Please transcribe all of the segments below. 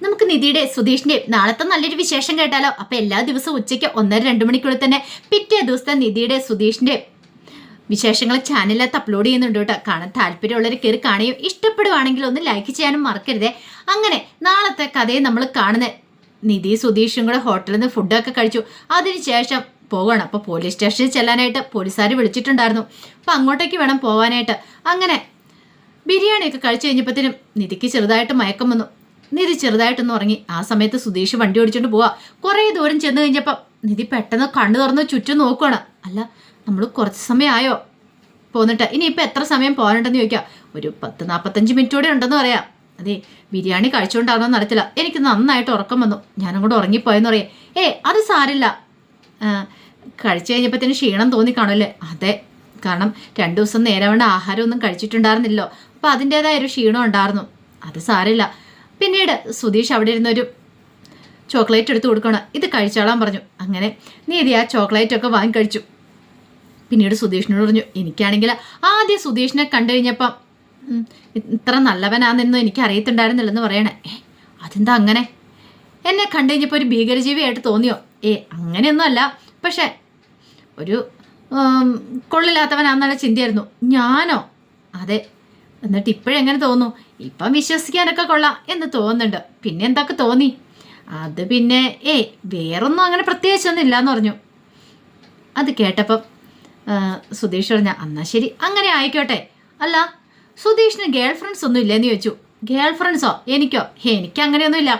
നമുക്ക് നിധിയുടെ സുധീഷിന്റെ നാളത്തെ നല്ലൊരു വിശേഷം കേട്ടാലോ? അപ്പൊ എല്ലാ ദിവസവും ഉച്ചയ്ക്ക് 1:30-2 മണിക്കുള്ളിൽ തന്നെ പിറ്റേ ദിവസത്തെ നിധിയുടെ സുധീഷിന്റെ വിശേഷങ്ങൾ ചാനലിനകത്ത് അപ്ലോഡ് ചെയ്യുന്നുണ്ട് കേട്ടോ. കാണാൻ താല്പര്യമുള്ളവർ കയറി കാണുകയും ഇഷ്ടപ്പെടുവാണെങ്കിൽ ഒന്ന് ലൈക്ക് ചെയ്യാനും മറക്കരുതേ. അങ്ങനെ നാളത്തെ കഥയെ നമ്മൾ കാണുന്നത് നിധി സുധീഷും കൂടെ ഹോട്ടലിൽ നിന്ന് ഫുഡൊക്കെ കഴിച്ചു. അതിനുശേഷം പോവുകയാണ്. അപ്പോൾ പോലീസ് സ്റ്റേഷനിൽ ചെല്ലാനായിട്ട് പോലീസുകാർ വിളിച്ചിട്ടുണ്ടായിരുന്നു. അപ്പം അങ്ങോട്ടേക്ക് വേണം പോകാനായിട്ട്. അങ്ങനെ ബിരിയാണിയൊക്കെ കഴിച്ചു കഴിഞ്ഞപ്പോഴത്തേനും നിധിക്ക് ചെറുതായിട്ട് മയക്കം വന്നു. നിധി ചെറുതായിട്ടൊന്ന് ഉറങ്ങി. ആ സമയത്ത് സുധീഷ് വണ്ടി ഓടിച്ചോണ്ട് പോവാ. കുറേ ദൂരം ചെന്ന് കഴിഞ്ഞപ്പം നിധി പെട്ടെന്ന് കണ്ണു തുറന്ന് ചുറ്റും നോക്കുകയാണ്. അല്ല, നമ്മൾ കുറച്ച് സമയമായോ പോന്നിട്ട്? ഇനിയിപ്പോൾ എത്ര സമയം പോകാനുണ്ടെന്ന് ചോദിക്കാം. ഒരു 10-45 മിനിറ്റ് കൂടെ ഉണ്ടെന്ന് പറയാം. അതെ, ബിരിയാണി കഴിച്ചുകൊണ്ടാണോന്ന് അറിയത്തില്ല, എനിക്ക് നന്നായിട്ട് ഉറക്കം വന്നു, ഞാനും കൂടെ ഉറങ്ങിപ്പോയെന്ന് പറയാം. അത് സാരില്ല, കഴിച്ചു കഴിഞ്ഞപ്പോഴത്തേന് ക്ഷീണം തോന്നിക്കാണല്ലേ? അതെ, കാരണം 2 ദിവസം നേരെ വേണ്ട ആഹാരമൊന്നും കഴിച്ചിട്ടുണ്ടായിരുന്നില്ലോ, അപ്പം അതിൻ്റേതായൊരു ക്ഷീണം ഉണ്ടായിരുന്നു. അത് സാരില്ല. പിന്നീട് സുധീഷ് അവിടെ ഇരുന്നൊരു ചോക്ലേറ്റ് എടുത്ത് കൊടുക്കണം. ഇത് കഴിച്ചോളാൻ പറഞ്ഞു. അങ്ങനെ നീതി ആ ചോക്ലേറ്റൊക്കെ വാങ്ങി കഴിച്ചു. പിന്നീട് സുധീഷിനോട് പറഞ്ഞു, എനിക്കാണെങ്കിൽ ആദ്യം സുധീഷിനെ കണ്ടു കഴിഞ്ഞപ്പം ഇത്ര നല്ലവനാണെന്നൊന്നും എനിക്ക് അറിയത്തുണ്ടായിരുന്നില്ലെന്ന് പറയണേ. അതെന്താ അങ്ങനെ? എന്നെ കണ്ടു കഴിഞ്ഞപ്പോൾ ഒരു ഭീകരജീവിയായിട്ട് തോന്നിയോ? അങ്ങനെയൊന്നും അല്ല, പക്ഷേ ഒരു കൊള്ളില്ലാത്തവനാന്നുള്ള ചിന്തയായിരുന്നു. ഞാനോ? അതെ. എന്നിട്ട് ഇപ്പോഴെങ്ങനെ തോന്നുന്നു? ഇപ്പം വിശ്വസിക്കാനൊക്കെ കൊള്ളാം എന്ന് തോന്നുന്നുണ്ട്. പിന്നെ എന്തൊക്കെ തോന്നി? അത് പിന്നെ വേറൊന്നും അങ്ങനെ പ്രത്യേകിച്ചൊന്നും ഇല്ലയെന്ന് പറഞ്ഞു. അത് കേട്ടപ്പം സുധീഷ് പറഞ്ഞ, എന്നാ ശരി, അങ്ങനെ ആയിക്കോട്ടെ. അല്ല, സുധീഷിന് ഗേൾ ഫ്രണ്ട്സ് ഒന്നും ഇല്ലെന്ന് ചോദിച്ചു. ഗേൾ ഫ്രണ്ട്സോ? എനിക്കോ? എനിക്ക് അങ്ങനെയൊന്നുമില്ല.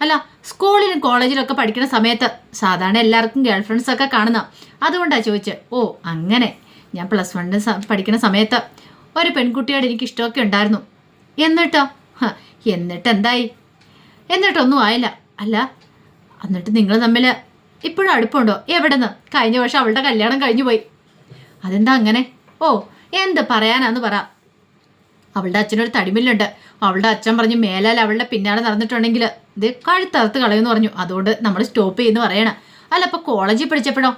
അല്ല, സ്കൂളിലും കോളേജിലൊക്കെ പഠിക്കുന്ന സമയത്ത് സാധാരണ എല്ലാവർക്കും ഗേൾ ഫ്രണ്ട്സൊക്കെ കാണുന്ന, അതുകൊണ്ടാണ് ചോദിച്ചത്. ഓ അങ്ങനെ. ഞാൻ +1 പഠിക്കുന്ന സമയത്ത് ഒരു പെൺകുട്ടിയോട് എനിക്ക് ഇഷ്ടമൊക്കെ ഉണ്ടായിരുന്നു. എന്നിട്ടോ? എന്നിട്ട് എന്തായി? എന്നിട്ടൊന്നും ആയില്ല. അല്ല, എന്നിട്ട് നിങ്ങൾ തമ്മിൽ ഇപ്പോഴും അടുപ്പുണ്ടോ? എവിടെന്ന്? കഴിഞ്ഞ വർഷം അവളുടെ കല്യാണം കഴിഞ്ഞു പോയി. അതെന്താ അങ്ങനെ? ഓ, എന്ത് പറയാനാന്ന് പറ. അവളുടെ അച്ഛനൊരു തടിമില്ലുണ്ട്. അവളുടെ അച്ഛൻ പറഞ്ഞു, മേലാൽ അവളുടെ പിന്നാലെ നടന്നിട്ടുണ്ടെങ്കിൽ ഇത് കഴുത്തറുത്ത് കളയുമെന്ന് പറഞ്ഞു. അതുകൊണ്ട് നമ്മൾ സ്റ്റോപ്പ് ചെയ്യുന്നു പറയണം. അല്ല, അപ്പോൾ കോളേജിൽ പഠിച്ചപ്പോഴോ?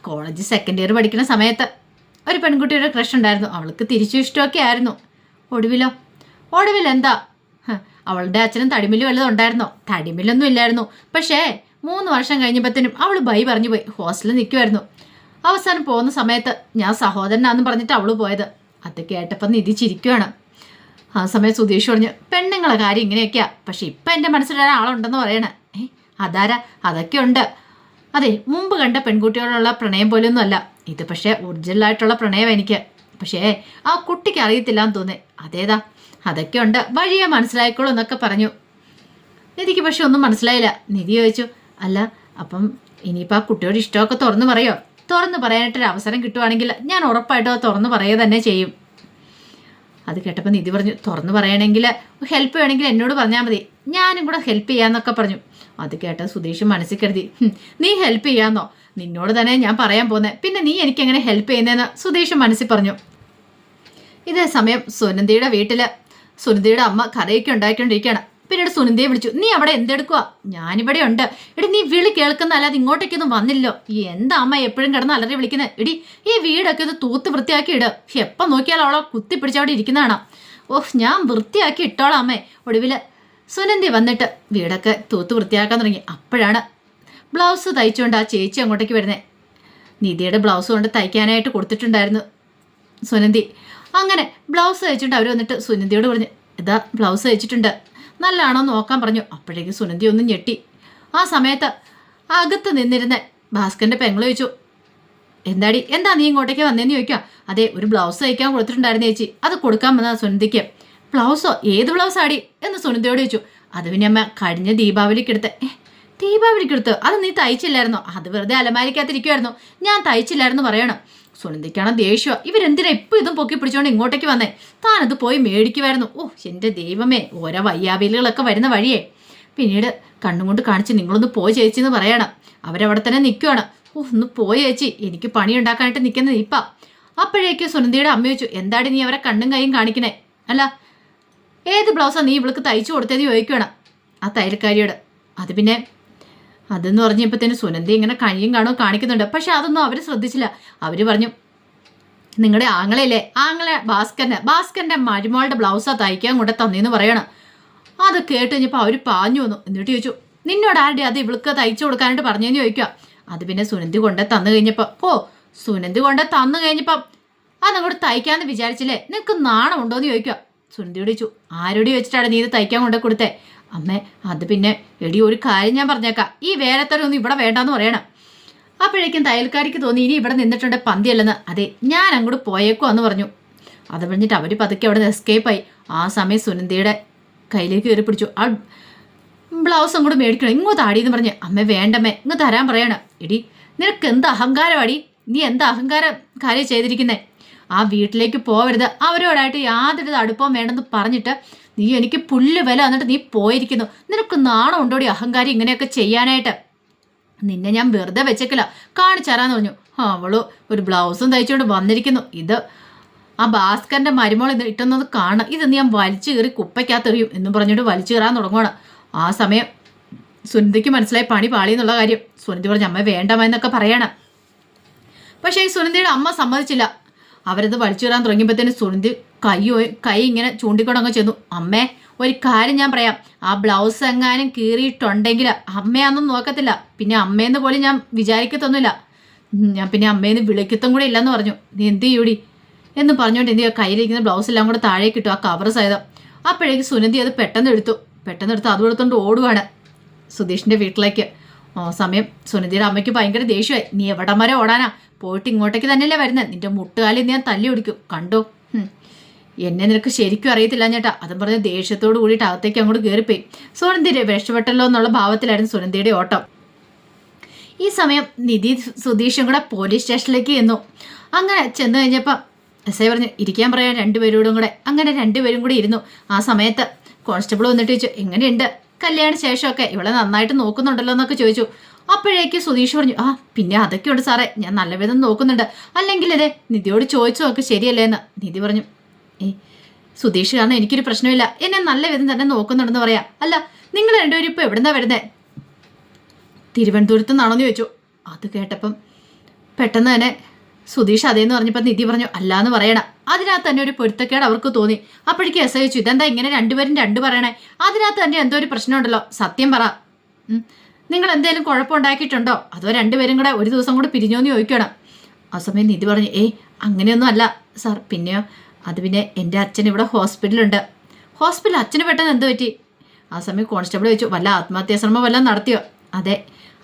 കോളേജ് 2nd ഇയർ പഠിക്കുന്ന സമയത്ത് ഒരു പെൺകുട്ടിയുടെ ക്രഷ് ഉണ്ടായിരുന്നു. അവൾക്ക് തിരിച്ചു ഇഷ്ടമൊക്കെ ആയിരുന്നു. ഒടുവിൽ എന്താ? അവളുടെ അച്ഛനും തടിമില്ല് വല്ലതും ഉണ്ടായിരുന്നോ? തടിമില്ലൊന്നും ഇല്ലായിരുന്നു. പക്ഷേ 3 വർഷം കഴിഞ്ഞപ്പോഴത്തേനും അവൾ ബൈ പറഞ്ഞു പോയി. ഹോസ്റ്റലിൽ നിൽക്കുമായിരുന്നു. അവസാനം പോകുന്ന സമയത്ത് ഞാൻ സഹോദരനാണെന്ന് പറഞ്ഞിട്ട് അവൾ പോയത്. അത് കേട്ടപ്പം നിധി ചിരിക്കുകയാണ്. ആ സമയം സുധീഷ് പറഞ്ഞു, പെണ്ണുങ്ങളെ കാര്യം ഇങ്ങനെയൊക്കെയാ. പക്ഷെ ഇപ്പം എൻ്റെ മനസ്സിലൊരാളുണ്ടെന്ന് പറയണേ. അതാരാ? അതൊക്കെ ഉണ്ട്. അതെ, മുമ്പ് കണ്ട പെൺകുട്ടിയോടുള്ള പ്രണയം പോലെയൊന്നും അല്ല ഇത്. പക്ഷേ ഒറിജിനലായിട്ടുള്ള പ്രണയം എനിക്ക്. പക്ഷേ ആ കുട്ടിക്ക് അറിയത്തില്ലാന്ന് തോന്നി. അതേതാ? അതൊക്കെ ഉണ്ട്, വഴിയെ മനസ്സിലായിക്കോളൂ എന്നൊക്കെ പറഞ്ഞു. നിധിക്ക് പക്ഷെ ഒന്നും മനസ്സിലായില്ല. നിധി ചോദിച്ചു, അല്ല അപ്പം ഇനിയിപ്പോൾ ആ കുട്ടിയോട് ഇഷ്ടമൊക്കെ തുറന്നു പറയോ? തുറന്ന് പറയാനായിട്ടൊരു അവസരം കിട്ടുവാണെങ്കിൽ ഞാൻ ഉറപ്പായിട്ടും അത് തുറന്ന് പറയുക തന്നെ ചെയ്യും. അത് കേട്ടപ്പോൾ നിധി പറഞ്ഞു, തുറന്ന് പറയണമെങ്കിൽ ഹെൽപ്പ് വേണമെങ്കിൽ എന്നോട് പറഞ്ഞാൽ മതി, ഞാനും കൂടെ ഹെൽപ്പ് ചെയ്യാമെന്നൊക്കെ പറഞ്ഞു. അത് കേട്ട സുധീഷ് മനസ്സിൽ കരുതി, നീ ഹെൽപ്പ് ചെയ്യാമെന്നോ? നിന്നോട് തന്നെ ഞാൻ പറയാൻ പോകുന്നത്, പിന്നെ നീ എനിക്കെങ്ങനെ ഹെൽപ്പ് ചെയ്യുന്നതെന്ന് സുധീഷ് മനസ്സിൽ പറഞ്ഞു. ഇതേ സമയം സുനന്ദയുടെ വീട്ടിൽ സുനന്ദയുടെ അമ്മ കറിയൊക്കെ ഉണ്ടാക്കിക്കൊണ്ടിരിക്കുകയാണ്. പിന്നീട് സുനന്ദയെ വിളിച്ചു, നീ അവിടെ എന്തെടുക്കുക? ഞാനിവിടെ ഉണ്ട്. എടി, നീ വിളി കേൾക്കുന്ന അല്ലാതെ ഇങ്ങോട്ടേക്കൊന്നും വന്നില്ലോ. എന്താ അമ്മ എപ്പോഴും കിടന്ന് അലറി വിളിക്കുന്നത്? എടി, ഈ വീടൊക്കെ ഒന്ന് തൂത്ത് വൃത്തിയാക്കി ഇട്. എപ്പം നോക്കിയാലും അവളെ കുത്തിപ്പിടിച്ച് അവിടെ ഇരിക്കുന്നതാണ്. ഞാൻ വൃത്തിയാക്കി ഇട്ടോളാം അമ്മേ. ഒടുവിൽ സുനന്ദി വന്നിട്ട് വീടൊക്കെ തൂത്ത് വൃത്തിയാക്കാൻ തുടങ്ങി. അപ്പോഴാണ് ബ്ലൗസ് തയ്ച്ചുകൊണ്ട് ആ ചേച്ചി അങ്ങോട്ടേക്ക് വരുന്നത്. നിധിയുടെ ബ്ലൗസ് കൊണ്ട് തയ്ക്കാനായിട്ട് കൊടുത്തിട്ടുണ്ടായിരുന്നു സുനന്ദി. അങ്ങനെ ബ്ലൗസ് തയ്ച്ചിട്ട് അവർ വന്നിട്ട് സുനന്ദിയോട് പറഞ്ഞു, ഇതാ ബ്ലൗസ് തയ്ച്ചിട്ടുണ്ട്, നല്ലതാണോ നോക്കാൻ പറഞ്ഞു. അപ്പോഴേക്കും സുനന്ദി ഒന്നും ഞെട്ടി. ആ സമയത്ത് അകത്ത് നിന്നിരുന്ന ഭാസ്കറിന്റെ പെങ്ങൾ ചോദിച്ചു, എന്താ നീ ഇങ്ങോട്ടേക്ക് വന്നേന്ന് ചോദിക്കാം. അതെ, ഒരു ബ്ലൗസ് തയ്ക്കാൻ കൊടുത്തിട്ടുണ്ടായിരുന്നു ചേച്ചി, അത് കൊടുക്കാൻ വന്നതാ സുനന്ദിക്ക്. ബ്ലൗസോ? ഏത് ബ്ലൗസ് ആടി എന്ന് സുനന്ദയോട് ചോദിച്ചു. അത് പിന്നെ അമ്മ കഴിഞ്ഞ ദീപാവലിക്കെടുത്ത്. ദീപാവലിക്കെടുത്ത്? അത് നീ തയ്ച്ചില്ലായിരുന്നോ? അത് വെറുതെ അലമാരിക്കകത്തിരിക്കുമായിരുന്നു, ഞാൻ തയ്ച്ചില്ലായിരുന്നു പറയണം. സുനന്ദിക്കാണ് ദേഷ്യം. ഇവരെന്തിനാ ഇപ്പം ഇതും പൊക്കി പിടിച്ചോണ്ട് ഇങ്ങോട്ടേക്ക് വന്നേ? താനത് പോയി മേടിക്കുമായിരുന്നു. എൻ്റെ ദൈവമേ, ഓരോ വയ്യാവേലുകളൊക്കെ വരുന്ന വഴിയേ. പിന്നീട് കണ്ണും കൊണ്ട് കാണിച്ച്, നിങ്ങളൊന്ന് പോയി ചേച്ചിന്ന് പറയണം. അവരവിടെ തന്നെ നിൽക്കുവാണ്. ഒന്ന് പോയി ചേച്ചി, എനിക്ക് പണി ഉണ്ടാക്കാനായിട്ട് നിൽക്കുന്നത് ഇപ്പം. അപ്പോഴേക്കും സുനന്ദിയുടെ അമ്മ ചോദിച്ചു, എന്താടി നീ അവരെ കണ്ണും കൈയും കാണിക്കണേ? അല്ല, ഏത് ബ്ലൗസാണ് നീ ഇവൾക്ക് തയ്ച്ചു കൊടുത്തത് ചോദിക്കണം ആ തയ്യൽക്കാരിയോട്. അത് പിന്നെ അതെന്ന് പറഞ്ഞപ്പോഴത്തേന് സുനന്ദി ഇങ്ങനെ കയ്യും കാണും കാണിക്കുന്നുണ്ട്. പക്ഷെ അതൊന്നും അവർ ശ്രദ്ധിച്ചില്ല. അവർ പറഞ്ഞു, നിങ്ങളുടെ ആങ്ങളയില്ലേ, ആങ്ങളെ ഭാസ്കറിന്റെ മരുമോളുടെ ബ്ലൗസാ തയ്ക്കാൻ കൊണ്ട് തന്നേന്ന് പറയണം. അത് കേട്ട് കഴിഞ്ഞപ്പോൾ അവർ പാഞ്ഞു വന്നു. എന്നിട്ട് ചോദിച്ചു, നിന്നോട് ആരുടെ അത് ഇവൾക്ക് തയ്ച്ചു കൊടുക്കാനായിട്ട് പറഞ്ഞതെന്ന് ചോദിക്കുക. അത് പിന്നെ സുനന്ദി കൊണ്ട് തന്നു കഴിഞ്ഞപ്പോൾ സുനന്ദി കൊണ്ട് തന്നു കഴിഞ്ഞപ്പം അതങ്ങോട്ട് തയ്ക്കാമെന്ന് വിചാരിച്ചില്ലേ, നിനക്ക് നാണമുണ്ടോയെന്ന് ചോദിക്കുക. സുനന്ദിയോട് ചോദിച്ചു, ആരോട് ചോദിച്ചിട്ടാണ് നീ ഇത് തയ്ക്കാൻ കൊണ്ടു കൊടുത്തേ? അമ്മേ അത് പിന്നെ എടി ഒരു കാര്യം ഞാൻ പറഞ്ഞേക്കാം, ഈ വേലത്തരൊന്നും ഇവിടെ വേണ്ടാന്ന് പറയണം. അപ്പോഴേക്കും തയ്യൽക്കാരിക്ക് തോന്നി ഇനി ഇവിടെ നിന്നിട്ടുണ്ട് പന്തിയല്ലെന്ന്. അതെ ഞാൻ അങ്ങോട്ട് പോയേക്കോ എന്ന് പറഞ്ഞു. അത് പറഞ്ഞിട്ട് അവർ പതുക്കെ അവിടെ നിന്ന് എസ്കേപ്പായി. ആ സമയം സുനന്ദിയുടെ കയ്യിലേക്ക് കയറി പിടിച്ചു. ആ ബ്ലൗസ് അങ്ങോട്ട് മേടിക്കണം, ഇങ്ങോട്ട് ആടിയെന്ന് പറഞ്ഞ്. അമ്മ വേണ്ടമ്മേ ഇങ്ങ് തരാൻ പറയണം. എടി നിനക്ക് എന്ത് അഹങ്കാരമാടി, നീ എന്താ അഹങ്കാരം കാര്യം ചെയ്തിരിക്കുന്നേ? ആ വീട്ടിലേക്ക് പോവരുത്, അവരോടായിട്ട് യാതൊരു അടുപ്പവും വേണ്ടെന്ന് പറഞ്ഞിട്ട് നീ എനിക്ക് പുല്ല് വില എന്നിട്ട് നീ പോയിരിക്കുന്നു. നിനക്ക് നാണം ഉണ്ടോടി അഹങ്കാരി ഇങ്ങനെയൊക്കെ ചെയ്യാനായിട്ട്? നിന്നെ ഞാൻ വെറുതെ വെച്ചേക്കില്ല, കാണിച്ചരാന്ന് പറഞ്ഞു. അവള് ഒരു ബ്ലൗസും തയ്ച്ചുകൊണ്ട് വന്നിരിക്കുന്നു. ഇത് ആ ഭാസ്കറിന്റെ മരുമോൾ ഇന്ന് ഇട്ടുന്നത് കാണും, ഇത് ഞാൻ വലിച്ചു കയറി കുപ്പയ്ക്കകത്തെറിയും എന്നും പറഞ്ഞിട്ട് വലിച്ചു കയറാൻ തുടങ്ങുവാണ്. ആ സമയം സുനന്ദയ്ക്ക് മനസ്സിലായി പണി പാളി എന്നുള്ള കാര്യം. സുനന്ദി പറഞ്ഞു, അമ്മ വേണ്ടമെന്നൊക്കെ പറയണം. പക്ഷേ ഈ സുനന്ദയുടെ അമ്മ സമ്മതിച്ചില്ല. അവരത് വലിച്ചു കയറാൻ തുടങ്ങിയപ്പോഴത്തേന് സുനന്ദി കൈ ഇങ്ങനെ ചൂണ്ടിക്കൊണ്ടങ്ങ് ചെന്നു. അമ്മേ ഒരു കാര്യം ഞാൻ പറയാം, ആ ബ്ലൗസ് എങ്ങാനും കീറിയിട്ടുണ്ടെങ്കിൽ അമ്മയാണെന്നും നോക്കത്തില്ല, പിന്നെ അമ്മയെന്ന് പോലും ഞാൻ വിചാരിക്കത്തൊന്നുമില്ല, ഞാൻ പിന്നെ അമ്മയെന്ന് വിളിക്കത്തും കൂടെ ഇല്ലെന്ന് പറഞ്ഞു. നീ എന്ത് ചെയ്യൂടി എന്ന് പറഞ്ഞുകൊണ്ട് എന്ത് ചെയ്യുക, കയ്യിലിരിക്കുന്ന ബ്ലൗസ് എല്ലാം കൂടെ താഴെ കിട്ടും, ആ കവർ സഹിതം. അപ്പോഴേക്ക് സുനന്ദി അത് പെട്ടെന്ന് എടുത്തു അതും എടുത്തുകൊണ്ട് ഓടുവാണ് സുധീഷിൻ്റെ വീട്ടിലേക്ക്. ആ സമയം സുനന്ദിയുടെ അമ്മയ്ക്ക് ഭയങ്കര ദേഷ്യമായി. നീ എവിടം വരെ ഓടാനാ? പോയിട്ട് ഇങ്ങോട്ടേക്ക് തന്നെയല്ലേ വരുന്നത്, നിന്റെ മുട്ടുകാലിൽ ഞാൻ തല്ലി ഓടിക്കും കണ്ടോ. എന്നെ നിനക്ക് ശരിക്കും അറിയത്തില്ല ചേട്ടാ. അതും പറഞ്ഞ് ദേഷ്യത്തോട് കൂടിയിട്ട് അകത്തേക്ക് അങ്ങോട്ട് കയറിപ്പോയി. സുനന്ദി രക്ഷപ്പെട്ടല്ലോ എന്നുള്ള ഭാവത്തിലായിരുന്നു സുനന്ദിയുടെ ഓട്ടം. ഈ സമയം നിധി സുധീഷും കൂടെ പോലീസ് സ്റ്റേഷനിലേക്ക് ചെന്നു. അങ്ങനെ ചെന്ന് കഴിഞ്ഞപ്പോൾ എസ് ഐ പറഞ്ഞു ഇരിക്കാൻ പറയാൻ രണ്ടുപേരോടും കൂടെ. അങ്ങനെ രണ്ടുപേരും കൂടി ഇരുന്നു. ആ സമയത്ത് കോൺസ്റ്റബിൾ വന്നിട്ട് ചോദിച്ചു, എങ്ങനെയുണ്ട് കല്യാണ ശേഷമൊക്കെ, ഇവളെ നന്നായിട്ട് നോക്കുന്നുണ്ടല്ലോ എന്നൊക്കെ ചോദിച്ചു. അപ്പോഴേക്ക് സുധീഷ് പറഞ്ഞു, ആ പിന്നെ അതൊക്കെയുണ്ട് സാറേ, ഞാൻ നല്ല വിധം നോക്കുന്നുണ്ട്, അല്ലെങ്കിൽ അതെ നിധിയോട് ചോദിച്ചു നോക്ക് ശരിയല്ലേ എന്ന്. നിധി പറഞ്ഞു, സുധീഷ് കാരണം എനിക്കൊരു പ്രശ്നമില്ല, എന്നെ നല്ല വിധം തന്നെ നോക്കുന്നുണ്ടെന്ന് പറയാം. അല്ല നിങ്ങൾ രണ്ടുപേരും ഇപ്പോൾ എവിടുന്നാ വരുന്നത്? തിരുവനന്തപുരത്ത് നിന്നാണോന്ന് ചോദിച്ചു. അത് കേട്ടപ്പം പെട്ടെന്ന് തന്നെ സുധീഷ് അതേന്ന് പറഞ്ഞപ്പോൾ നിധി പറഞ്ഞു, അല്ലാന്ന് പറയണം. അതിനകത്ത് തന്നെ ഒരു പൊരുത്തക്കേട് അവർക്ക് തോന്നി. അപ്പോഴേക്കും എസ് ഐ ചോദിച്ചു, ഇതെന്താ ഇങ്ങനെ രണ്ടുപേരും രണ്ട് പറയണേ? അതിനകത്ത് തന്നെ എന്തോ ഒരു പ്രശ്നമുണ്ടല്ലോ, സത്യം പറ, നിങ്ങൾ എന്തെങ്കിലും കുഴപ്പമുണ്ടാക്കിയിട്ടുണ്ടോ, അതോ രണ്ടുപേരും കൂടെ ഒരു ദിവസം കൂടെ പിരിഞ്ഞോന്ന് ചോദിക്കണം. ആ സമയം നിധി പറഞ്ഞു, അങ്ങനെയൊന്നും അല്ല സാർ. പിന്നെയോ? അത് പിന്നെ എൻ്റെ അച്ഛൻ ഇവിടെ ഹോസ്പിറ്റലുണ്ട്. ഹോസ്പിറ്റൽ അച്ഛന് പെട്ടെന്ന് എന്ത് പറ്റി? ആ സമയം കോൺസ്റ്റബിൾ ചോദിച്ചു, വല്ല ആത്മഹത്യാ ശ്രമം വല്ലതും നടത്തിയോ? അതെ,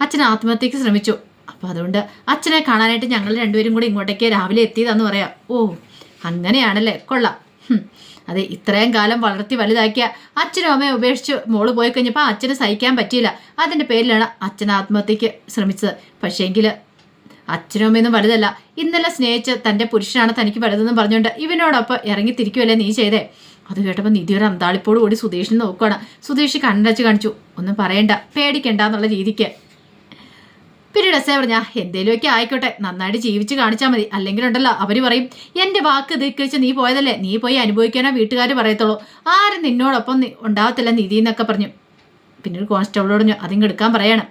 അച്ഛൻ ആത്മഹത്യക്ക് ശ്രമിച്ചു. അപ്പോൾ അതുകൊണ്ട് അച്ഛനെ കാണാനായിട്ട് ഞങ്ങൾ രണ്ടുപേരും കൂടി ഇങ്ങോട്ടേക്ക് രാവിലെ എത്തിയതാന്ന് പറയാം. ഓ അങ്ങനെയാണല്ലേ, കൊള്ളാം. അതെ, ഇത്രയും കാലം വളർത്തി വലുതാക്കിയ അച്ഛനും അമ്മയെ ഉപേക്ഷിച്ച് മോള് പോയി കഴിഞ്ഞപ്പോൾ അച്ഛന് സഹിക്കാൻ പറ്റിയില്ല. അതിൻ്റെ പേരിലാണ് അച്ഛൻ ആത്മഹത്യക്ക് ശ്രമിച്ചത്. പക്ഷേങ്കിൽ അച്ഛനും അമ്മയൊന്നും വലുതല്ല, ഇന്നലെ സ്നേഹിച്ച് തൻ്റെ പുരുഷനാണ് തനിക്ക് വലുതെന്ന് പറഞ്ഞുകൊണ്ട് ഇവനോടൊപ്പം ഇറങ്ങിത്തിരിക്കുമല്ലേ നീ ചെയ്തേ? അത് കേട്ടപ്പോൾ നിധി ഒരു അന്താളിപ്പോട് കൂടി സുധീഷിനെ നോക്കുകയാണ്. സുധീഷ് കണ്ണടച്ച് കാണിച്ചു, ഒന്നും പറയണ്ട, പേടിക്കണ്ട എന്നുള്ള രീതിക്ക്. പിന്നീട് എസ് ഐ പറഞ്ഞാൽ എന്തേലുമൊക്കെ ആയിക്കോട്ടെ, നന്നായിട്ട് ജീവിച്ച് കാണിച്ചാൽ മതി, അല്ലെങ്കിൽ ഉണ്ടല്ലോ അവർ പറയും എൻ്റെ വാക്ക് ധിക്കരിച്ച് നീ പോയതല്ലേ, നീ പോയി അനുഭവിക്കാനോ വീട്ടുകാർ പറയത്തുള്ളൂ, ആരും നിന്നോടൊപ്പം ഉണ്ടാവത്തില്ല നിധി എന്നൊക്കെ പറഞ്ഞു. പിന്നീട് കോൺസ്റ്റബിളോട് പറഞ്ഞു, അതിങ്ങ് എടുക്കാൻ പറയണം.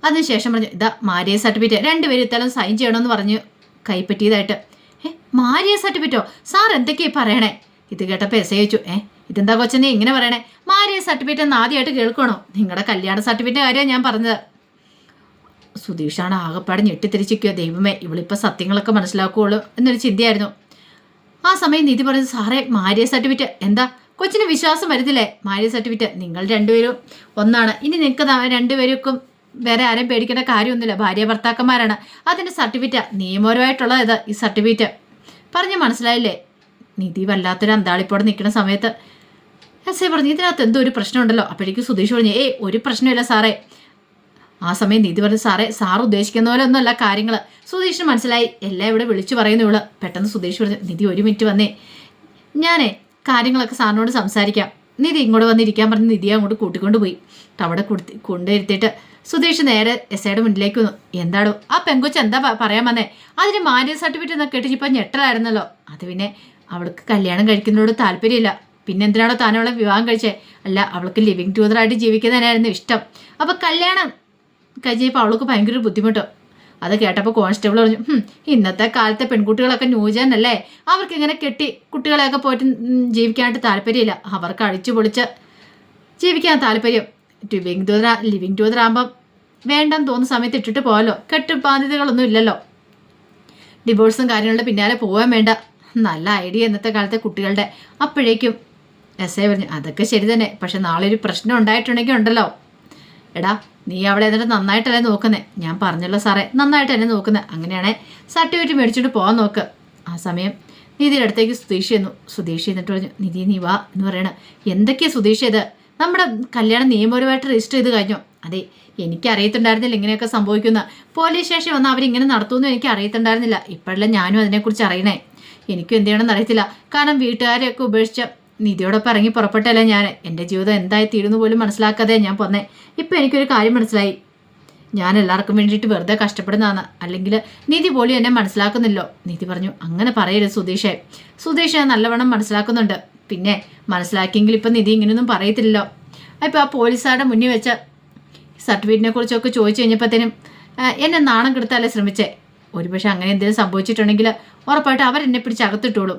അതിനുശേഷം പറഞ്ഞു, ഇതാ മാര്യേജ് സർട്ടിഫിക്കറ്റ്, രണ്ടുപേരും ഇത്തരം സൈൻ ചെയ്യണമെന്ന് പറഞ്ഞു കൈപ്പറ്റിയതായിട്ട്. മാര്യേജ് സർട്ടിഫിക്കറ്റോ സാർ, എന്തൊക്കെയാ പറയണേ? ഇത് കേട്ടപ്പോൾ എസ് ഐ ചോദിച്ചു, ഇതെന്താ കൊച്ചനെ ഇങ്ങനെ പറയണേ? മാര്യേജ് സർട്ടിഫിക്കറ്റ് എന്ന് ആദ്യമായിട്ട് കേൾക്കണോ? നിങ്ങളുടെ കല്യാണ സർട്ടിഫിക്കറ്റിൻ്റെ കാര്യമാണ് ഞാൻ പറഞ്ഞത്. സുധീഷാണ് ആകെപ്പാട് ഞെട്ടിത്തിരിച്ചിരിക്കുക. ദൈവമേ, ഇവളിപ്പോൾ സത്യങ്ങളൊക്കെ മനസ്സിലാക്കുകയുള്ളൂ എന്നൊരു ചിന്തയായിരുന്നു. ആ സമയം നിധി പറഞ്ഞു, സാറേ മാര്യേജ് സർട്ടിഫിക്കറ്റ് എന്താ കൊച്ചിന് വിശ്വാസം വരുന്നില്ലേ? മാര്യേജ് സർട്ടിഫിക്കറ്റ് നിങ്ങൾ രണ്ടുപേരും ഒന്നാണ്, ഇനി നിങ്ങൾക്ക് രണ്ടുപേർക്കും വേറെ ആരെയും പേടിക്കേണ്ട കാര്യമൊന്നുമില്ല, ഭാര്യ ഭർത്താക്കന്മാരാണ്. അതിൻ്റെ സർട്ടിഫിക്കറ്റ് നിയമപരമായിട്ടുള്ള ഇത് ഈ സർട്ടിഫിക്കറ്റ് പറഞ്ഞ് മനസ്സിലായില്ലേ? നിധി വല്ലാത്തൊരു അന്താളിപ്പോടെ നിൽക്കുന്ന സമയത്ത് എസ് ഐ പറഞ്ഞു, ഇതിനകത്ത് എന്തോ ഒരു പ്രശ്നമുണ്ടല്ലോ. അപ്പോഴേക്കും സുധീഷ് പറഞ്ഞു, ഒരു പ്രശ്നമില്ല സാറേ. ആ സമയം നിധി പറഞ്ഞു, സാർ ഉദ്ദേശിക്കുന്ന പോലെ ഒന്നുമല്ല കാര്യങ്ങൾ. സുധീഷിന് മനസ്സിലായി, എല്ലാം ഇവിടെ വിളിച്ചു പറയുന്നുള്ളൂ. പെട്ടെന്ന് സുധീഷ് പറഞ്ഞു, നിധി ഒരു മിനിറ്റ് വന്നേ, ഞാനേ കാര്യങ്ങളൊക്കെ സാറിനോട് സംസാരിക്കാം. നിധി ഇങ്ങോട്ട് വന്നിരിക്കാൻ പറഞ്ഞ് നിധിയെ അങ്ങോട്ട് കൂട്ടിക്കൊണ്ട് പോയി. അവിടെ കൊണ്ടുവരുത്തിയിട്ട് സുധീഷ് നേരെ എസ് ഐയുടെ മുന്നിലേക്ക് വന്നു. എന്താടോ ആ പെങ്കൊച്ച് എന്താ പറയാൻ വന്നേ? അതിന് മാര്യേജ് സർട്ടിഫിക്കറ്റ് എന്നൊക്കെ കേട്ടിട്ട് ഇപ്പം ഞെട്ടലായിരുന്നല്ലോ. അത് പിന്നെ അവൾക്ക് കല്യാണം കഴിക്കുന്നതിനോട് താല്പര്യമില്ല, പിന്നെ എന്തിനാണോ താനവളെ വിവാഹം കഴിച്ചേ? അല്ല, അവൾക്ക് ലിവിങ് ടുഗദറായിട്ട് ജീവിക്കുന്നതിനായിരുന്നു ഇഷ്ടം. അപ്പോൾ കല്യാണം കഴിച്ചപ്പോൾ അവൾക്ക് ഭയങ്കര ബുദ്ധിമുട്ടോ. അത് കേട്ടപ്പോൾ കോൺസ്റ്റബിൾ പറഞ്ഞു, ഇന്നത്തെ കാലത്തെ പെൺകുട്ടികളൊക്കെ ന്യൂജൻ അല്ലേ, അവർക്ക് ഇങ്ങനെ കെട്ടി കുട്ടികളെയൊക്കെ പോയിട്ട് ജീവിക്കാനായിട്ട് താല്പര്യമില്ല. അവർക്ക് അടിച്ചു പൊളിച്ച് ജീവിക്കാൻ താല്പര്യം. ലിവിങ് ടുഗദർ ആകുമ്പം വേണ്ടെന്ന് തോന്നുന്ന സമയത്ത് ഇട്ടിട്ട് പോകാമല്ലോ, ബാധ്യതകളൊന്നും ഇല്ലല്ലോ, ഡിവോഴ്സും കാര്യങ്ങളുടെ പിന്നാലെ പോകാൻ വേണ്ട. നല്ല ഐഡിയ ഇന്നത്തെ കാലത്തെ കുട്ടികളുടെ. അപ്പോഴേക്കും എസ് ഐ പറഞ്ഞു, അതൊക്കെ ശരി തന്നെ, പക്ഷെ നാളെ ഒരു പ്രശ്നം ഉണ്ടായിട്ടുണ്ടെങ്കിൽ ഉണ്ടല്ലോ. എടാ നീ അവിടെ എന്നിട്ട് നന്നായിട്ടല്ലേ നോക്കുന്നേ? ഞാൻ പറഞ്ഞല്ലോ സാറേ, നന്നായിട്ട് തന്നെ നോക്കുന്നത്. അങ്ങനെയാണെ സർട്ടിഫിക്കറ്റ് മേടിച്ചിട്ട് പോകാൻ നോക്ക്. ആ സമയം നിധിയുടെ അടുത്തേക്ക് സുധീഷ് ചെന്നു. സുധീഷ് എന്നിട്ട് പറഞ്ഞു, നിധി നീ വാ എന്ന് പറയണ. എന്തൊക്കെയാ സുധീഷ് ഇത്? നമ്മുടെ കല്യാണം നിയമപരമായിട്ട് രജിസ്റ്റർ ചെയ്ത് കഴിഞ്ഞോ? അതെ, എനിക്കറിയത്തുണ്ടായിരുന്നില്ല ഇങ്ങനെയൊക്കെ സംഭവിക്കുന്ന. പോലീസ് സ്റ്റേഷൻ വന്നാൽ അവരിങ്ങനെ നടത്തുമെന്നും എനിക്ക് അറിയത്തുണ്ടായിരുന്നില്ല. ഇപ്പോഴല്ല ഞാനും അതിനെക്കുറിച്ച് അറിയണേ. എനിക്കും എന്ത് ചെയ്യണമെന്ന് അറിയത്തില്ല. കാരണം വീട്ടുകാരെയൊക്കെ ഉപേക്ഷിച്ച നിധിയോടൊപ്പം ഇറങ്ങി പുറപ്പെട്ടല്ലേ ഞാൻ. എൻ്റെ ജീവിതം എന്തായി തീരുന്നു പോലും മനസ്സിലാക്കാതെ ഞാൻ പോന്നേ. ഇപ്പം എനിക്കൊരു കാര്യം മനസ്സിലായി, ഞാൻ എല്ലാവർക്കും വേണ്ടിയിട്ട് വെറുതെ കഷ്ടപ്പെടുന്നതാണ്. അല്ലെങ്കിൽ നിധി പോലും എന്നെ മനസ്സിലാക്കുന്നില്ലോ. നിധി പറഞ്ഞു, അങ്ങനെ പറയരുത് സുധീഷേ. സുധീഷ് നല്ലവണ്ണം മനസ്സിലാക്കുന്നുണ്ട്. പിന്നെ മനസ്സിലാക്കിയെങ്കിൽ ഇപ്പം നിധി ഇങ്ങനെയൊന്നും പറയത്തില്ലല്ലോ. ഇപ്പം ആ പോലീസുകാരുടെ മുന്നിൽ വെച്ച സർട്ടിഫിക്കറ്റിനെ കുറിച്ചൊക്കെ ചോദിച്ചു കഴിഞ്ഞപ്പോഴത്തേനും എന്നെ നാണം കെടുത്താലേ ശ്രമിച്ചേ. ഒരുപക്ഷെ അങ്ങനെ എന്തെങ്കിലും സംഭവിച്ചിട്ടുണ്ടെങ്കിൽ ഉറപ്പായിട്ട് അവരെന്നെ പിടിച്ച് അകത്തിട്ടോളും.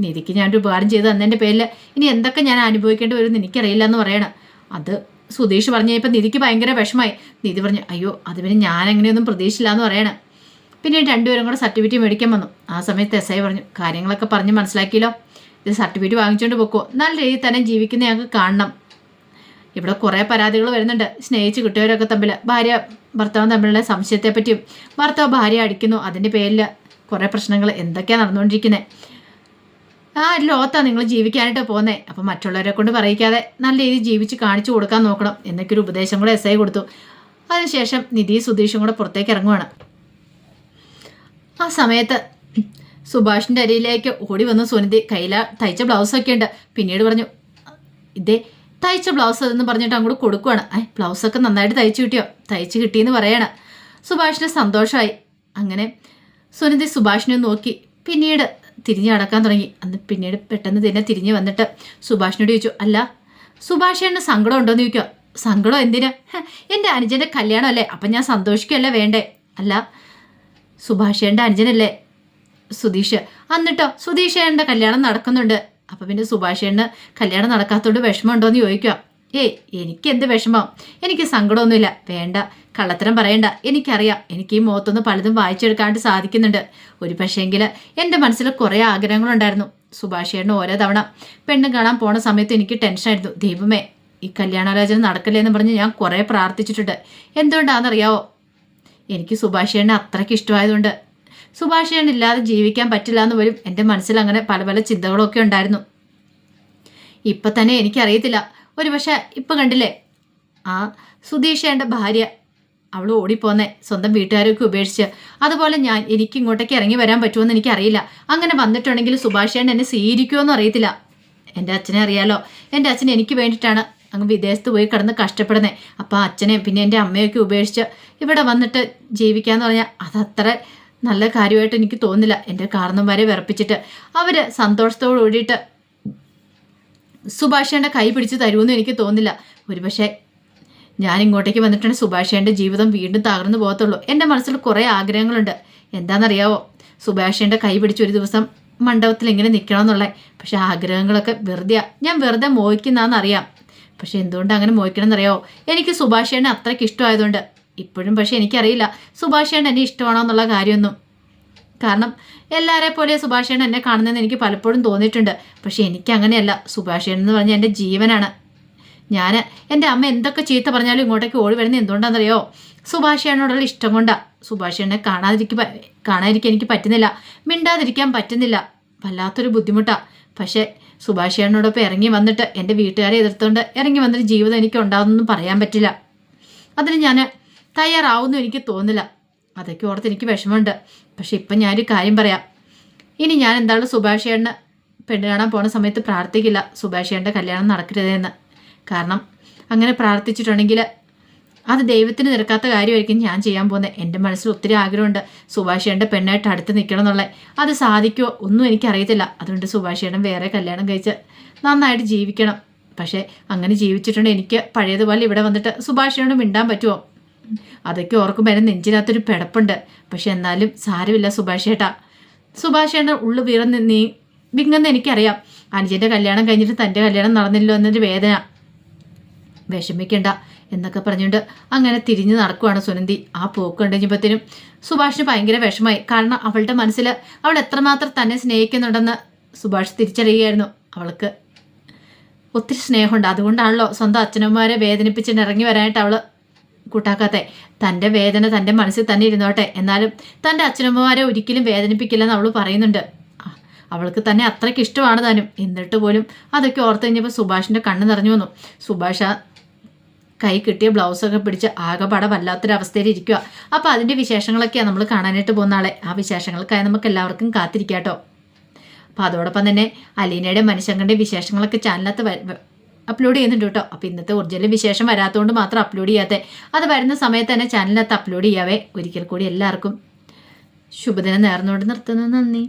നിധിക്ക് ഞാനൊരു ഉപകാരം ചെയ്ത് തന്നതിൻ്റെ പേരിൽ ഇനി എന്തൊക്കെ ഞാൻ അനുഭവിക്കേണ്ടി വരുമെന്ന് എനിക്കറിയില്ല എന്ന് പറയണം. അത് സുധീഷ് പറഞ്ഞു കഴിഞ്ഞപ്പോൾ നിധിക്ക് ഭയങ്കര വിഷമായി. നിധി പറഞ്ഞു, അയ്യോ അത് പിന്നെ ഞാൻ അങ്ങനെയൊന്നും പ്രതീക്ഷിച്ചില്ല എന്ന് പറയണം. പിന്നെ രണ്ടുപേരും കൂടെ സർട്ടിഫിക്കറ്റ് മേടിക്കാൻ വന്നു. ആ സമയത്ത് എസ് ഐ പറഞ്ഞു, കാര്യങ്ങളൊക്കെ പറഞ്ഞ് മനസ്സിലാക്കിയല്ലോ, ഇത് സർട്ടിഫിക്കറ്റ് വാങ്ങിച്ചുകൊണ്ട് പോക്കോ, നല്ല രീതിയിൽ തന്നെ ജീവിക്കുന്ന ഞങ്ങൾക്ക് കാണണം. ഇവിടെ കുറേ പരാതികൾ വരുന്നുണ്ട്, സ്നേഹിച്ച് കിട്ടിയവരൊക്കെ തമ്മിൽ ഭാര്യ ഭർത്താവും തമ്മിലുള്ള സംശയത്തെ പറ്റിയും ഭർത്താവ് ഭാര്യ അടിക്കുന്നു, അതിൻ്റെ പേരിൽ കുറേ പ്രശ്നങ്ങൾ എന്തൊക്കെയാണ് നടന്നുകൊണ്ടിരിക്കുന്നത്. ആ ലോകത്താണ് നിങ്ങൾ ജീവിക്കാനായിട്ട് പോകുന്നത്. അപ്പം മറ്റുള്ളവരെ കൊണ്ട് പറയിക്കാതെ നല്ല രീതിയിൽ ജീവിച്ച് കാണിച്ചു കൊടുക്കാൻ നോക്കണം എന്നൊക്കെ ഒരു ഉപദേശം കൂടെ എസ് ഐ കൊടുത്തു. അതിനുശേഷം നിധി സുധീഷും കൂടെ പുറത്തേക്ക് ഇറങ്ങുവാണ്. ആ സമയത്ത് സുഭാഷിൻ്റെ അരിയിലേക്ക് ഓടി വന്ന് സുനിധി കയ്യില തയ്ച്ച ബ്ലൗസൊക്കെ ഉണ്ട്. പിന്നീട് പറഞ്ഞു, ഇതേ തയ്ച്ച ബ്ലൗസ് അതെന്ന് പറഞ്ഞിട്ട് അങ്ങോട്ട് കൊടുക്കുവാണ്. ബ്ലൗസൊക്കെ നന്നായിട്ട് തയ്ച്ചു കിട്ടിയോ? തയ്ച്ച് കിട്ടിയെന്ന് പറയാണ്. സുഭാഷിന് സന്തോഷമായി. അങ്ങനെ സുനിധി സുഭാഷിനെ നോക്കി പിന്നീട് തിരിഞ്ഞ് നടക്കാൻ തുടങ്ങി. അന്ന് പിന്നീട് പെട്ടെന്ന് തന്നെ തിരിഞ്ഞ് വന്നിട്ട് സുഭാഷിനോട് ചോദിച്ചു, അല്ല സുഭാഷേന് സങ്കടം ഉണ്ടോയെന്ന് ചോദിക്കുക. സങ്കടം എന്തിനാ? എൻ്റെ അനുജൻ്റെ കല്യാണം അല്ലേ, അപ്പം ഞാൻ സന്തോഷിക്കുകയല്ലേ വേണ്ടേ? അല്ല സുഭാഷേൻ്റെ അനുജനല്ലേ സുധീഷ്, എന്നിട്ടോ സുധീഷേൻ്റെ കല്യാണം നടക്കുന്നുണ്ട്. അപ്പം പിന്നെ സുഭാഷേന് കല്യാണം നടക്കാത്തതുകൊണ്ട് വിഷമമുണ്ടോയെന്ന് ചോദിക്കുക. ഏയ് എനിക്കെന്ത് വിഷമം, എനിക്ക് സങ്കടമൊന്നുമില്ല. വേണ്ട കള്ളത്തരം പറയണ്ട, എനിക്കറിയാം എനിക്ക് ഈ മുഖത്തൊന്ന് പലതും വായിച്ചെടുക്കാണ്ട് സാധിക്കുന്നുണ്ട്. ഒരു പക്ഷേങ്കിൽ എൻ്റെ മനസ്സിൽ കുറേ ആഗ്രഹങ്ങളുണ്ടായിരുന്നു. സുഭാഷേന് ഓരോ തവണ പെണ്ണ് കാണാൻ പോണ സമയത്ത് എനിക്ക് ടെൻഷനായിരുന്നു. ദൈവമേ ഈ കല്യാണാലോചന നടക്കില്ലേ എന്ന് പറഞ്ഞ് ഞാൻ കുറേ പ്രാർത്ഥിച്ചിട്ടുണ്ട്. എന്തുകൊണ്ടാണെന്നറിയാവോ? എനിക്ക് സുഭാഷേനെ അത്രയ്ക്ക് ഇഷ്ടമായതുകൊണ്ട്. സുഭാഷേനില്ലാതെ ജീവിക്കാൻ പറ്റില്ല എന്ന് പോലും എൻ്റെ മനസ്സിൽ അങ്ങനെ പല പല ചിന്തകളൊക്കെ ഉണ്ടായിരുന്നു. ഇപ്പം തന്നെ എനിക്കറിയത്തില്ല, ഒരു പക്ഷേ ഇപ്പം കണ്ടില്ലേ ആ സുധീഷേൻ്റെ ഭാര്യ, അവൾ ഓടിപ്പോന്നേ സ്വന്തം വീട്ടുകാരൊക്കെ ഉപേക്ഷിച്ച്. അതുപോലെ എനിക്ക് ഇങ്ങോട്ടേക്ക് ഇറങ്ങി വരാൻ പറ്റുമെന്ന് എനിക്കറിയില്ല. അങ്ങനെ വന്നിട്ടുണ്ടെങ്കിൽ സുഭാഷേൻ എന്നെ സ്വീകരിക്കുമെന്നും അറിയത്തില്ല. എൻ്റെ അച്ഛനെ അറിയാലോ, എൻ്റെ അച്ഛൻ എനിക്ക് വേണ്ടിയിട്ടാണ് അങ്ങ് വിദേശത്ത് പോയി കിടന്ന് കഷ്ടപ്പെടുന്നത്. അപ്പോൾ അച്ഛനെ പിന്നെ എൻ്റെ അമ്മയൊക്കെ ഉപേക്ഷിച്ച് ഇവിടെ വന്നിട്ട് ജീവിക്കാന്ന് പറഞ്ഞാൽ അതത്ര നല്ല കാര്യമായിട്ട് എനിക്ക് തോന്നുന്നില്ല. എൻ്റെ കാരണന്മാരെ വിറപ്പിച്ചിട്ട് അവർ സന്തോഷത്തോട് കൂടിയിട്ട് സുഭാഷേൻ്റെ കൈ പിടിച്ച് തരുമെന്നും എനിക്ക് തോന്നുന്നില്ല. ഒരുപക്ഷെ ഞാൻ ഇങ്ങോട്ടേക്ക് വന്നിട്ടുണ്ടെങ്കിൽ സുഭാഷേൻ്റെ ജീവിതം വീണ്ടും തകർന്നു പോകത്തുള്ളൂ. എൻ്റെ മനസ്സിൽ കുറേ ആഗ്രഹങ്ങളുണ്ട്. എന്താണെന്നറിയാവോ? സുഭാഷേൻ്റെ കൈ പിടിച്ച് ഒരു ദിവസം മണ്ഡപത്തിൽ ഇങ്ങനെ നിൽക്കണമെന്നുള്ളത്. പക്ഷെ ആഗ്രഹങ്ങളൊക്കെ ഞാൻ വെറുതെ മോഹിക്കുന്നതെന്നറിയാം. പക്ഷെ എന്തുകൊണ്ട് അങ്ങനെ മോഹിക്കണമെന്നറിയാവോ? എനിക്ക് സുഭാഷേനെ അത്രയ്ക്ക് ഇഷ്ടമായതുകൊണ്ട്. ഇപ്പോഴും പക്ഷെ എനിക്കറിയില്ല സുഭാഷേനെ എന്നെ ഇഷ്ടമാണോ എന്നുള്ള കാര്യമൊന്നും. കാരണം എല്ലാവരെ പോലെ സുഭാഷേനെ എന്നെ കാണുന്നതെന്ന് എനിക്ക് പലപ്പോഴും തോന്നിയിട്ടുണ്ട്. പക്ഷെ എനിക്കങ്ങനെയല്ല. സുഭാഷേൻ എന്ന് പറഞ്ഞാൽ എൻ്റെ ജീവനാണ്. എൻ്റെ അമ്മ എന്തൊക്കെ ചീത്ത പറഞ്ഞാലും ഇങ്ങോട്ടേക്ക് ഓടി വരുന്നത് എന്തുകൊണ്ടാണെന്നറിയോ? സുഭാഷേനോടുള്ള ഇഷ്ടം കൊണ്ടാണ്. സുഭാഷേനെ കാണാതിരിക്കാൻ എനിക്ക് പറ്റുന്നില്ല, മിണ്ടാതിരിക്കാൻ പറ്റുന്നില്ല. വല്ലാത്തൊരു ബുദ്ധിമുട്ടാണ്. പക്ഷേ സുഭാഷേനോടൊപ്പം ഇറങ്ങി വന്നിട്ട് എൻ്റെ വീട്ടുകാരെ എതിർത്തുകൊണ്ട് ഇറങ്ങി വന്നിട്ട് ജീവിതം എനിക്ക് ഉണ്ടാകുന്നൊന്നും പറയാൻ പറ്റില്ല. അതിന് ഞാൻ തയ്യാറാവുന്നു എനിക്ക് തോന്നില്ല. അതൊക്കെ ഓർത്ത് എനിക്ക് വിഷമമുണ്ട്. പക്ഷെ ഇപ്പം ഞാനൊരു കാര്യം പറയാം. ഇനി ഞാൻ എന്തായാലും സുഭാഷേനെ പെണ്ണ് കാണാൻ പോണ സമയത്ത് പ്രാർത്ഥിക്കില്ല സുഭാഷേൻ്റെ കല്യാണം നടക്കരുതെന്ന്. കാരണം അങ്ങനെ പ്രാർത്ഥിച്ചിട്ടുണ്ടെങ്കിൽ അത് ദൈവത്തിന് നിരക്കാത്ത കാര്യമായിരിക്കും ഞാൻ ചെയ്യാൻ പോകുന്നത്. എൻ്റെ മനസ്സിൽ ഒത്തിരി ആഗ്രഹമുണ്ട് സുഭാഷേൻ്റെ പെണ്ണായിട്ട് അടുത്ത് നിൽക്കണം എന്നുള്ളത്. അത് സാധിക്കുമോ ഒന്നും എനിക്കറിയത്തില്ല. അതുകൊണ്ട് സുഭാഷേട്ടൻ വേറെ കല്യാണം കഴിച്ച് നന്നായിട്ട് ജീവിക്കണം. പക്ഷേ അങ്ങനെ ജീവിച്ചിട്ടുണ്ടെങ്കിൽ എനിക്ക് പഴയതുപോലെ ഇവിടെ വന്നിട്ട് സുഭാഷേനോട് മിണ്ടാൻ പറ്റുമോ? അതൊക്കെ ഓർക്കുമ്പോൾ എൻ്റെ നെഞ്ചിനകത്തൊരു പിടപ്പുണ്ട്. പക്ഷെ എന്നാലും സാരമില്ല സുഭാഷേട്ടാ. സുഭാഷേട്ടൻ ഉള്ളു വിങ്ങുന്ന എനിക്കറിയാം. അനുജൻ്റെ കല്യാണം കഴിഞ്ഞിട്ട് തൻ്റെ കല്യാണം നടന്നില്ലോ എന്നൊരു വേദന. വിഷമിക്കണ്ട എന്നൊക്കെ പറഞ്ഞുകൊണ്ട് അങ്ങനെ തിരിഞ്ഞു നടക്കുവാണ് സുനന്ദി. ആ പോക്ക് കണ്ടുകഴിഞ്ഞപ്പോഴത്തേനും സുഭാഷിന് ഭയങ്കര വിഷമായി. കാരണം അവളുടെ മനസ്സിൽ അവൾ എത്രമാത്രം തന്നെ സ്നേഹിക്കുന്നുണ്ടെന്ന് സുഭാഷ് തിരിച്ചറിയുകയായിരുന്നു. അവൾക്ക് ഒത്തിരി സ്നേഹമുണ്ട്. അതുകൊണ്ടാണല്ലോ സ്വന്തം അച്ഛനമ്മമാരെ വേദനിപ്പിച്ചിട്ട് ഇറങ്ങി വരാനായിട്ട് അവൾ കൂട്ടാക്കാത്തെ. തൻ്റെ വേദന തൻ്റെ മനസ്സിൽ തന്നെ ഇരുന്നോട്ടെ, എന്നാലും തൻ്റെ അച്ഛനമ്മമാരെ ഒരിക്കലും വേദനിപ്പിക്കില്ലെന്ന് അവൾ പറയുന്നുണ്ട്. അവൾക്ക് തന്നെ അത്രയ്ക്ക് ഇഷ്ടമാണ് താനും. എന്നിട്ട് പോലും അതൊക്കെ ഓർത്ത് കഴിഞ്ഞപ്പോൾ സുഭാഷിൻ്റെ കണ്ണ് നിറഞ്ഞു വന്നു. സുഭാഷ് ആ കൈ കിട്ടിയ ബ്ലൗസൊക്കെ പിടിച്ച് ആകെപ്പാടെ വല്ലാത്തൊരവസ്ഥയിൽ ഇരിക്കുക. അപ്പോൾ അതിൻ്റെ വിശേഷങ്ങളൊക്കെയാണ് നമ്മൾ കാണാനായിട്ട് പോകുന്ന ആളെ. ആ വിശേഷങ്ങൾക്കായി നമുക്ക് എല്ലാവർക്കും കാത്തിരിക്കാം കേട്ടോ. അപ്പോൾ അതോടൊപ്പം തന്നെ അലീനയുടെ മനുഷ്യങ്ങളുടെ വിശേഷങ്ങളൊക്കെ ചാനലിനകത്ത് അപ്ലോഡ് ചെയ്യുന്നുണ്ട് കേട്ടോ. അപ്പോൾ ഇന്നത്തെ ഒറിജിനൽ വിശേഷം വരാത്തതുകൊണ്ട് മാത്രം അപ്ലോഡ് ചെയ്യാതെ, അത് വരുന്ന സമയത്ത് തന്നെ ചാനലിനകത്ത് അപ്ലോഡ് ചെയ്യാവേ. ഒരിക്കൽ കൂടി എല്ലാവർക്കും ശുഭദിനം നേർന്നുകൊണ്ട് നിർത്തുന്നു. നന്ദി.